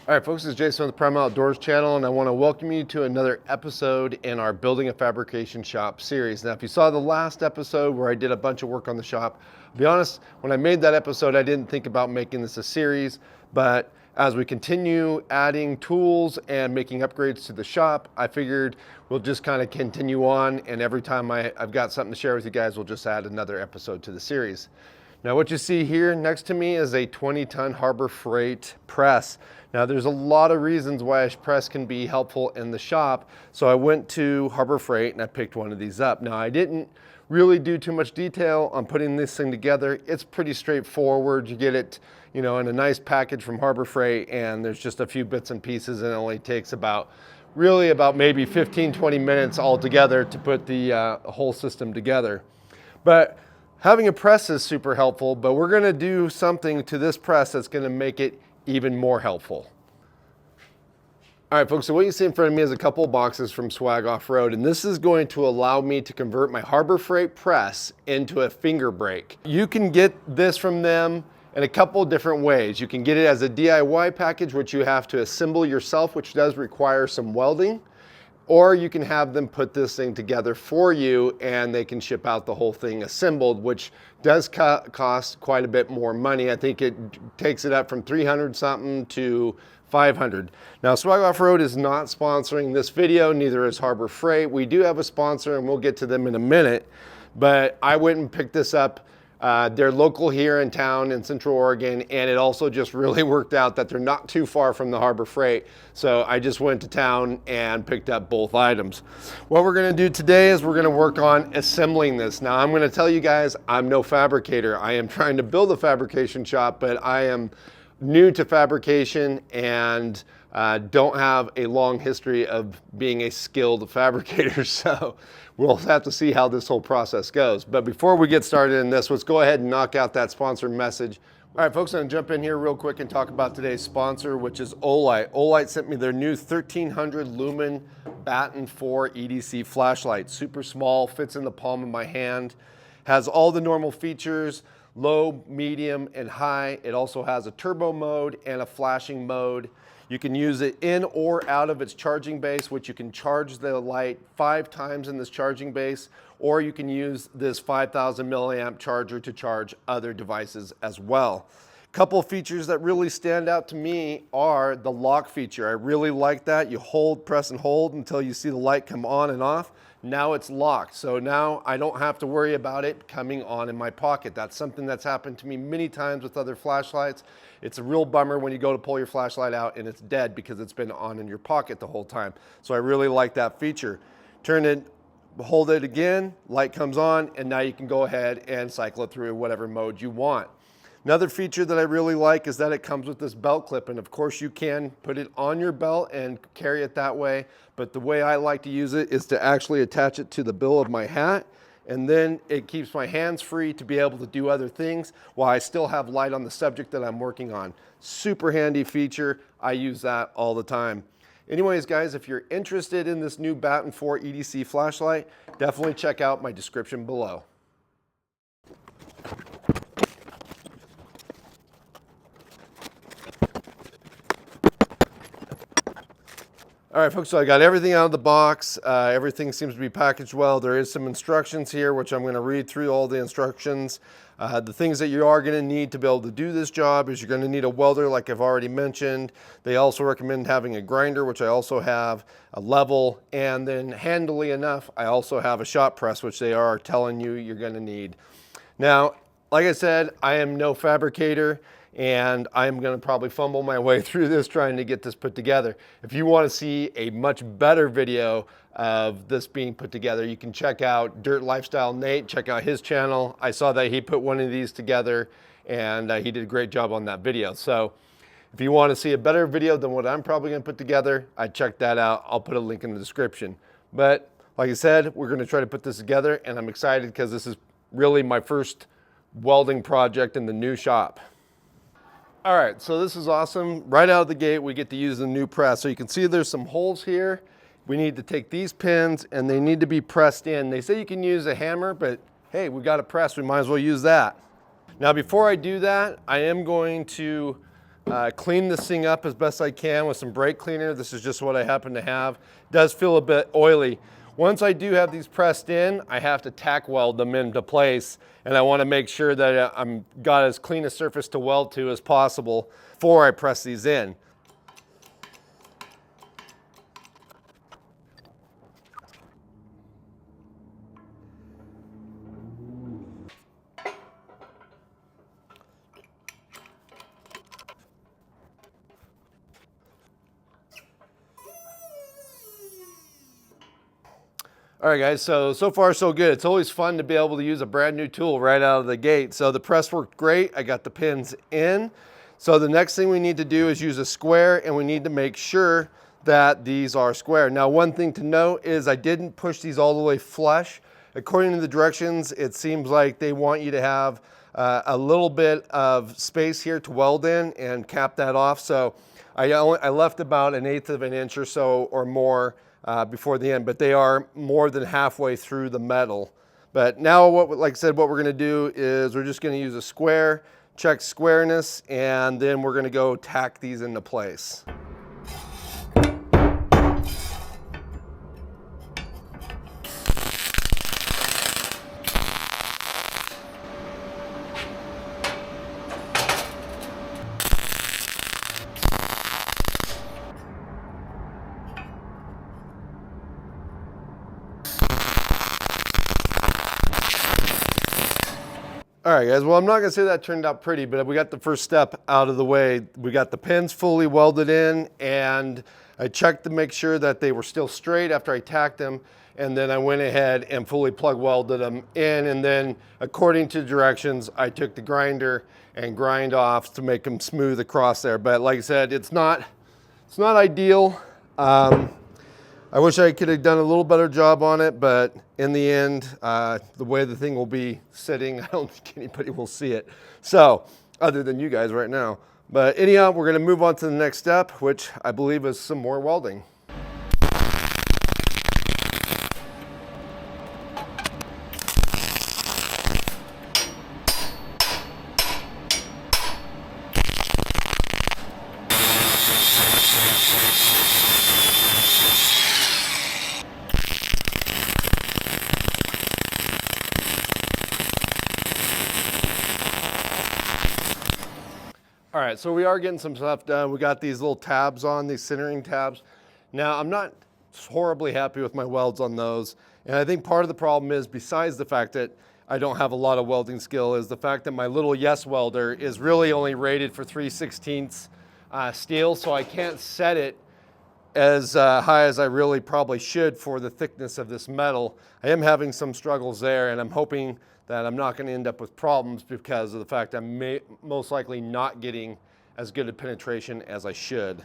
All right, folks, this is Jason with the Prime Outdoors channel, and I want to welcome you to another episode in our Building a Fabrication Shop series. Now, if you saw the last episode where I did a bunch of work on the shop, to be honest, when I made that episode, I didn't think about making this a series, but as we continue adding tools and making upgrades to the shop, I figured we'll just kind of continue on, and every time I've got something to share with you guys, we'll just add another episode to the series. Now what you see here next to me is a 20-ton Harbor Freight press. Now there's a lot of reasons why a press can be helpful in the shop, so I went to Harbor Freight and I picked one of these up. Now I didn't really do too much detail on putting this thing together. It's pretty straightforward. You get it, in a nice package from Harbor Freight, and there's just a few bits and pieces, and it only takes about maybe 15-20 minutes altogether to put the whole system together. But having a press is super helpful, but we're gonna do something to this press that's gonna make it even more helpful. All right, folks, so what you see in front of me is a couple of boxes from Swag Offroad, and this is going to allow me to convert my Harbor Freight press into a finger brake. You can get this from them in a couple of different ways. You can get it as a DIY package, which you have to assemble yourself, which does require some welding. Or you can have them put this thing together for you and they can ship out the whole thing assembled, which does cost quite a bit more money. I think it takes it up from 300 something to 500. Now, Swag Offroad is not sponsoring this video, neither is Harbor Freight. We do have a sponsor and we'll get to them in a minute, but I went and picked this up. They're local here in town in Central Oregon, and it also just really worked out that they're not too far from the Harbor Freight. So I just went to town and picked up both items. What we're gonna do today is we're gonna work on assembling this. Now I'm gonna tell you guys, I'm no fabricator. I am trying to build a fabrication shop, but I am new to fabrication and don't have a long history of being a skilled fabricator. So we'll have to see how this whole process goes. But before we get started in this, let's go ahead and knock out that sponsor message. All right, folks, I'm gonna jump in here real quick and talk about today's sponsor, which is Olight. Olight sent me their new 1300 lumen Baton 4 EDC flashlight. Super small, fits in the palm of my hand, has all the normal features, low, medium, and high. It also has a turbo mode and a flashing mode. You can use it in or out of its charging base, which you can charge the light 5 times in this charging base, or you can use this 5,000 milliamp charger to charge other devices as well. Couple features that really stand out to me are the lock feature. I really like that. You press and hold until you see the light come on and off. Now it's locked, so now I don't have to worry about it coming on in my pocket. That's something that's happened to me many times with other flashlights. It's a real bummer when you go to pull your flashlight out and it's dead because it's been on in your pocket the whole time. So I really like that feature. Turn it, hold it again, light comes on, and now you can go ahead and cycle it through whatever mode you want. Another feature that I really like is that it comes with this belt clip, and of course you can put it on your belt and carry it that way, but the way I like to use it is to actually attach it to the bill of my hat, and then it keeps my hands free to be able to do other things while I still have light on the subject that I'm working on. Super handy feature. I use that all the time. Anyways, guys, if you're interested in this new Baton 4 EDC flashlight, definitely check out my description below. All right, folks, so I got everything out of the box. Everything seems to be packaged well. There is some instructions here, which I'm gonna read through all the instructions. The things that you are gonna need to be able to do this job is you're gonna need a welder, like I've already mentioned. They also recommend having a grinder, which I also have, a level, and then handily enough, I also have a shop press, which they are telling you you're gonna need. Now, like I said, I am no fabricator, and I'm gonna probably fumble my way through this trying to get this put together. If you wanna see a much better video of this being put together, you can check out Dirt Lifestyle Nate, check out his channel. I saw that he put one of these together and he did a great job on that video. So if you wanna see a better video than what I'm probably gonna put together, I'd check that out. I'll put a link in the description. But like I said, we're gonna try to put this together, and I'm excited because this is really my first welding project in the new shop. All right, so this is awesome. Right out of the gate, we get to use the new press. So you can see there's some holes here. We need to take these pins and they need to be pressed in. They say you can use a hammer, but hey, we got a press, we might as well use that. Now, before I do that, I am going to clean this thing up as best I can with some brake cleaner. This is just what I happen to have. It does feel a bit oily. Once I do have these pressed in, I have to tack weld them into place, and I want to make sure that I'm got as clean a surface to weld to as possible before I press these in. All right, guys, so far so good. It's always fun to be able to use a brand new tool right out of the gate. So the press worked great. I got the pins in. So the next thing we need to do is use a square, and we need to make sure that these are square. Now, one thing to note is I didn't push these all the way flush. According to the directions, it seems like they want you to have a little bit of space here to weld in and cap that off. So I left about 1/8 of an inch or so or more before the end, but they are more than halfway through the metal. But now, like I said, what we're going to do is we're just going to use a square, check squareness, and then we're going to go tack these into place. All right, guys, well, I'm not gonna say that turned out pretty, but we got the first step out of the way. We got the pins fully welded in, and I checked to make sure that they were still straight after I tacked them, and then I went ahead and fully plug welded them in, and then according to directions, I took the grinder and grind off to make them smooth across there. But like I said, it's not ideal. I wish I could have done a little better job on it, but in the end, the way the thing will be sitting, I don't think anybody will see it. So, other than you guys right now. But anyhow, we're gonna move on to the next step, which I believe is some more welding. All right, so we are getting some stuff done. We got these little tabs on, these centering tabs. Now, I'm not horribly happy with my welds on those. And I think part of the problem is, besides the fact that I don't have a lot of welding skill, is the fact that my little Yes welder is really only rated for 3/16 steel, so I can't set it as high as I really probably should for the thickness of this metal. I am having some struggles there, and I'm hoping that I'm not going to end up with problems because of the fact I'm most likely not getting as good a penetration as I should.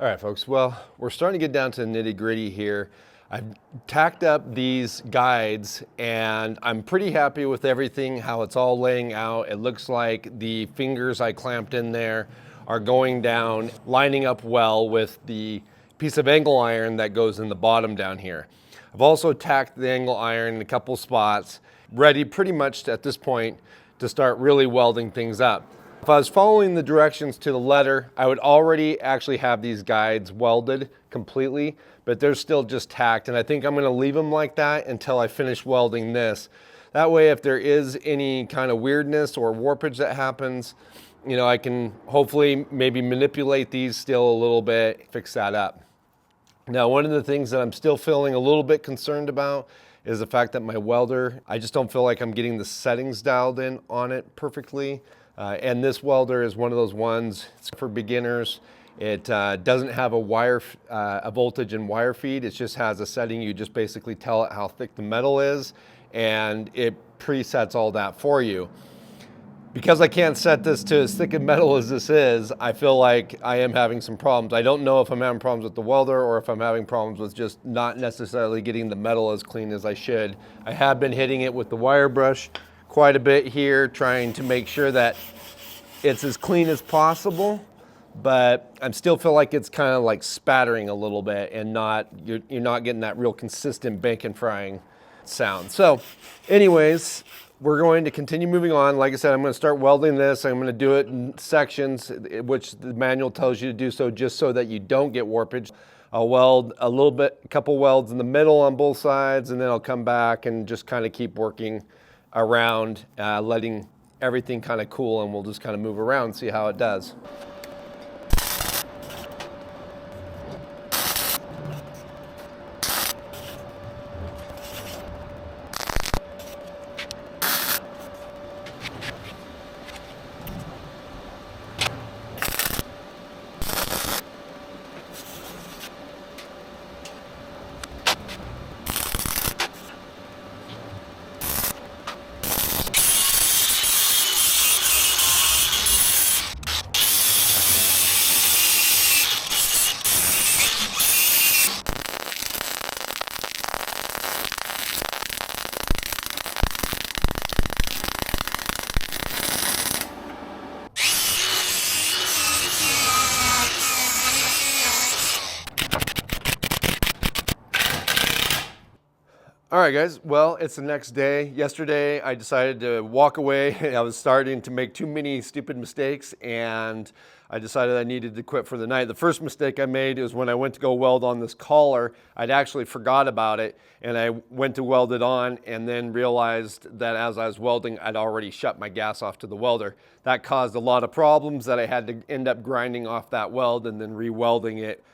All right, folks, well, we're starting to get down to the nitty-gritty here. I've tacked up these guides, and I'm pretty happy with everything, how it's all laying out. It looks like the fingers I clamped in there are going down, lining up well with the piece of angle iron that goes in the bottom down here. I've also tacked the angle iron in a couple spots, ready pretty much at this point to start really welding things up. If I was following the directions to the letter, I would already actually have these guides welded completely, but they're still just tacked, and I think I'm gonna leave them like that until I finish welding this. That way, if there is any kind of weirdness or warpage that happens, you know, I can hopefully maybe manipulate these still a little bit, fix that up. Now, one of the things that I'm still feeling a little bit concerned about is the fact that my welder, I just don't feel like I'm getting the settings dialed in on it perfectly. And this welder is one of those ones, it's for beginners. It doesn't have a voltage and wire feed. It just has a setting. You just basically tell it how thick the metal is, and it presets all that for you. Because I can't set this to as thick a metal as this is, I feel like I am having some problems. I don't know if I'm having problems with the welder or if I'm having problems with just not necessarily getting the metal as clean as I should. I have been hitting it with the wire brush quite a bit here, trying to make sure that it's as clean as possible, but I still feel like it's kind of like spattering a little bit and you're not getting that real consistent bacon frying sound. So anyways, we're going to continue moving on. Like I said, I'm going to start welding this. I'm going to do it in sections, which the manual tells you to do so, just so that you don't get warpage. I'll weld a couple welds in the middle on both sides, and then I'll come back and just kind of keep working around, letting everything kind of cool, and we'll just kind of move around and see how it does. All right, guys, well, it's the next day. Yesterday, I decided to walk away. I was starting to make too many stupid mistakes, and I decided I needed to quit for the night. The first mistake I made is when I went to go weld on this collar. I'd actually forgot about it, and I went to weld it on and then realized that as I was welding, I'd already shut my gas off to the welder. That caused a lot of problems that I had to end up grinding off that weld and then re-welding it.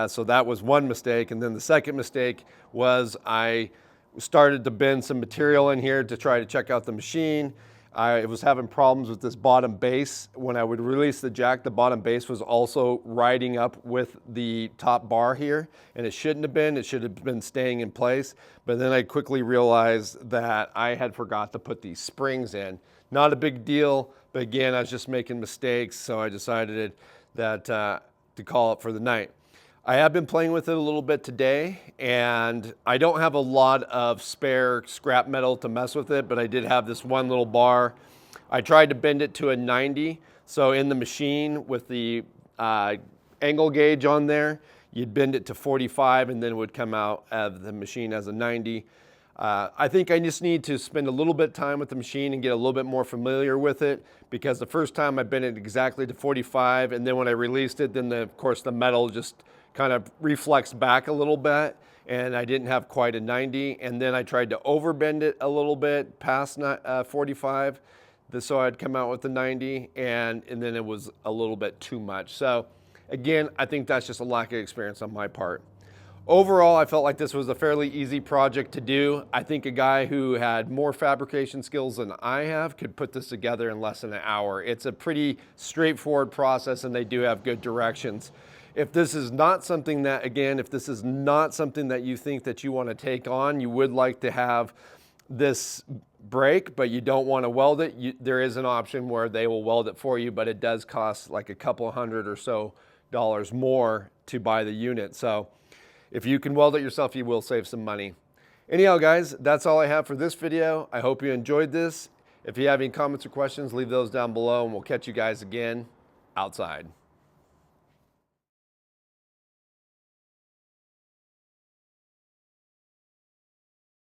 So that was one mistake. And then the second mistake was I started to bend some material in here to try to check out the machine. I was having problems with this bottom base. When I would release the jack, the bottom base was also riding up with the top bar here, and it shouldn't have been. It should have been staying in place. But then I quickly realized that I had forgot to put these springs in. Not a big deal, but again, I was just making mistakes, so I decided that to call it for the night. I have been playing with it a little bit today, and I don't have a lot of spare scrap metal to mess with it, but I did have this one little bar. I tried to bend it to a 90, so in the machine with the angle gauge on there, you'd bend it to 45 and then it would come out of the machine as a 90. I think I just need to spend a little bit of time with the machine and get a little bit more familiar with it, because the first time I bent it exactly to 45, and then when I released it, then of course the metal just kind of reflexed back a little bit, and I didn't have quite a 90. And then I tried to overbend it a little bit past 45, so I'd come out with the 90, and then it was a little bit too much. So again, I think that's just a lack of experience on my part. Overall, I felt like this was a fairly easy project to do. I think a guy who had more fabrication skills than I have could put this together in less than an hour. It's a pretty straightforward process, and they do have good directions. If this is not something that, again, if this is not something that you think that you want to take on, you would like to have this break, but you don't want to weld it, there is an option where they will weld it for you, but it does cost like a couple $100 or so more to buy the unit. So if you can weld it yourself, you will save some money. Anyhow, guys, that's all I have for this video. I hope you enjoyed this. If you have any comments or questions, leave those down below, and we'll catch you guys again outside.